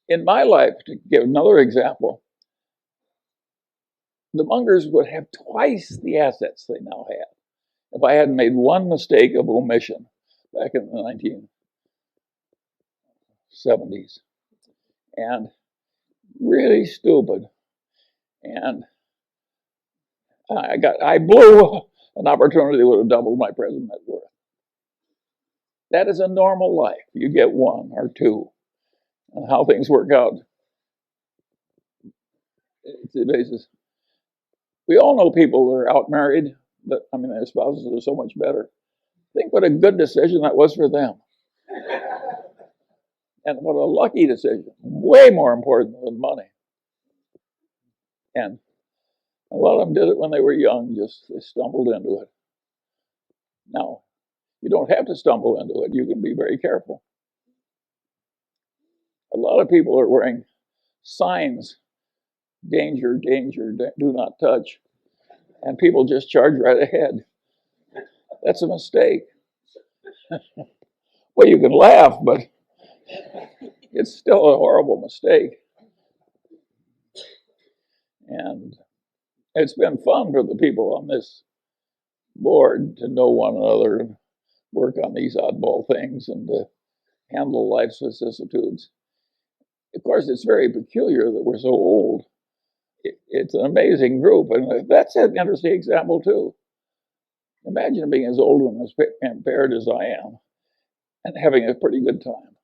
In my life, to give another example, the Mungers would have twice the assets they now have if I hadn't made one mistake of omission back in the 1970s. And really stupid. And I blew an opportunity that would have doubled my present net worth. That is a normal life. You get one or two. And how things work out, it's the basis. We all know people that are out married, but I mean, their spouses are so much better. Think what a good decision that was for them. And what a lucky decision. Way more important than money. And a lot of them did it when they were young, just they stumbled into it. Now, you don't have to stumble into it. You can be very careful. A lot of people are wearing signs, danger, danger, do not touch, and people just charge right ahead. That's a mistake. Well, you can laugh, but it's still a horrible mistake. And it's been fun for the people on this board to know one another and work on these oddball things and to handle life's vicissitudes. Of course, it's very peculiar that we're so old. It's an amazing group, and that's an interesting example, too. Imagine being as old and as impaired as I am and having a pretty good time.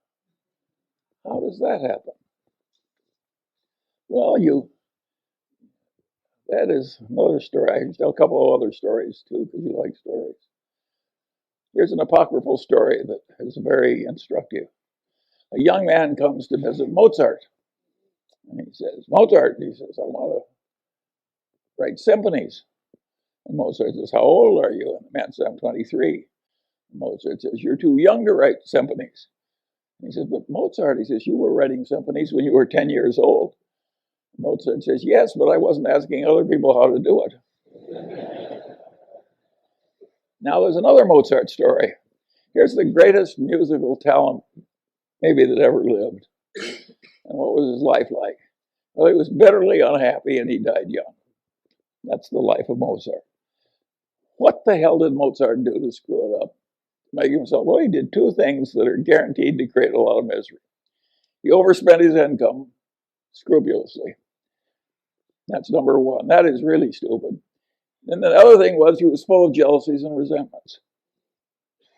How does that happen? Well, that is another story. I can tell a couple of other stories, too, because you like stories. Here's an apocryphal story that is very instructive. A young man comes to visit Mozart. And he says, Mozart, he says, I want to write symphonies. And Mozart says, how old are you? And the man says, I'm 23. And Mozart says, you're too young to write symphonies. And he says, but Mozart, he says, you were writing symphonies when you were 10 years old. And Mozart says, yes, but I wasn't asking other people how to do it. Now there's another Mozart story. Here's the greatest musical talent maybe that ever lived. And what was his life like? Well, he was bitterly unhappy and he died young. That's the life of Mozart. What the hell did Mozart do to screw it up? Make himself, well, he did two things that are guaranteed to create a lot of misery. He overspent his income scrupulously. That's number one. That is really stupid. And the other thing was he was full of jealousies and resentments.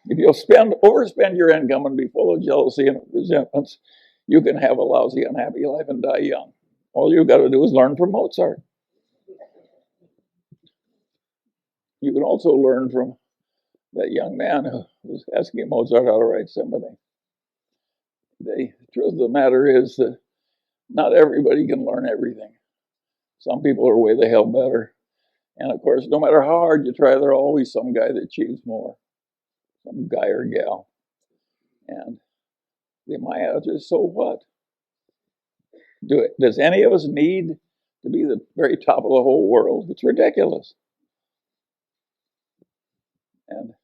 If you'll overspend your income and be full of jealousy and resentments, you can have a lousy, unhappy life and die young. All you've got to do is learn from Mozart. You can also learn from that young man who was asking Mozart how to write symphony. The truth of the matter is that not everybody can learn everything. Some people are way the hell better. And of course, no matter how hard you try, there's always some guy that achieves more. Some guy or gal. And my answer is, so what? Does any of us need to be the very top of the whole world? It's ridiculous. And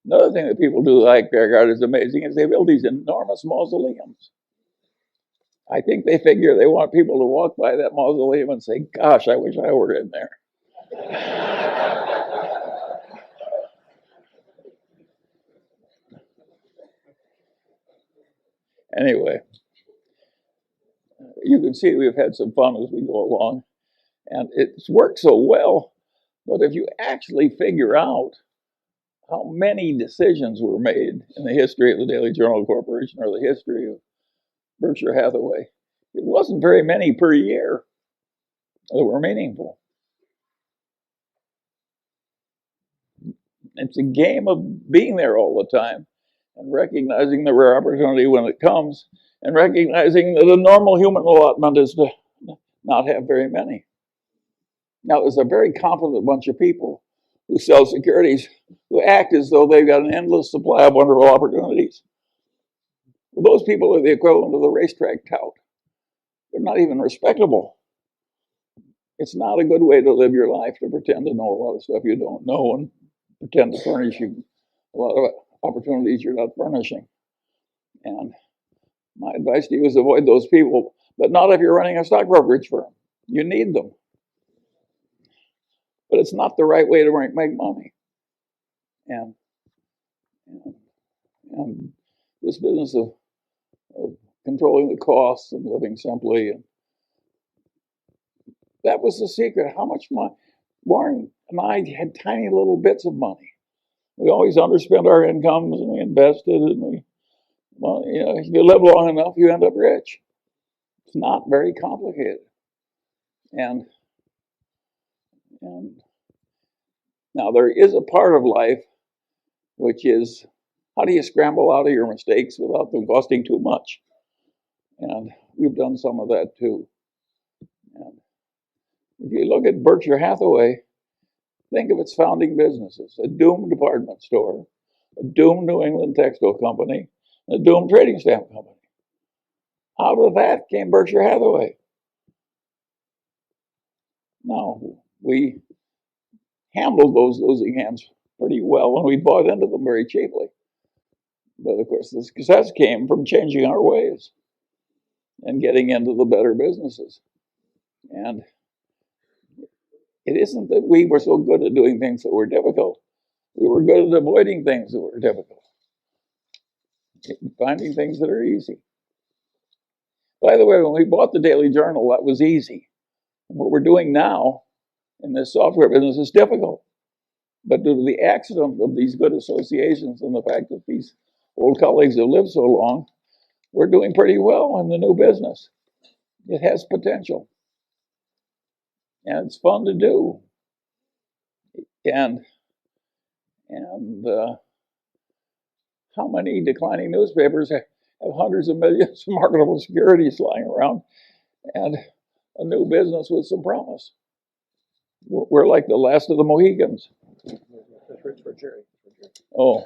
another thing that people do like Kierkegaard is amazing is they build these enormous mausoleums. I think they figure they want people to walk by that mausoleum and say, gosh, I wish I were in there. Anyway, you can see we've had some fun as we go along. And it's worked so well. But if you actually figure out how many decisions were made in the history of the Daily Journal Corporation or the history of Berkshire Hathaway, it wasn't very many per year that were meaningful. It's a game of being there all the time and recognizing the rare opportunity when it comes and recognizing that a normal human allotment is to not have very many. Now, there's a very confident bunch of people who sell securities who act as though they've got an endless supply of wonderful opportunities. Well, those people are the equivalent of the racetrack tout. They're not even respectable. It's not a good way to live your life to pretend to know a lot of stuff you don't know and pretend to furnish you a lot of opportunities you're not furnishing. And My advice to you is avoid those people, but not if you're running a stock brokerage firm. You need them. But it's not the right way to make money. And this business of controlling the costs and living simply, and that was the secret. How much money? Warren and I had tiny little bits of money. We always underspent our incomes, and we invested, and if you live long enough, you end up rich. It's not very complicated. And now there is a part of life which is, how do you scramble out of your mistakes without them costing too much? And we've done some of that too. And if you look at Berkshire Hathaway, think of its founding businesses: a doomed department store, a doomed New England textile company, a doomed trading stamp company. Out of that came Berkshire Hathaway. Now, we handled those losing hands pretty well, and we bought into them very cheaply. But of course, the success came from changing our ways and getting into the better businesses. And it isn't that we were so good at doing things that were difficult. We were good at avoiding things that were difficult, finding things that are easy. By the way, when we bought the Daily Journal, that was easy. And what we're doing now in this software business is difficult. But due to the accident of these good associations and the fact that these old colleagues have lived so long, we're doing pretty well in the new business. It has potential. And it's fun to do. And how many declining newspapers have hundreds of millions of marketable securities lying around and a new business with some promise? We're like the last of the Mohicans. That's for Jerry. Oh.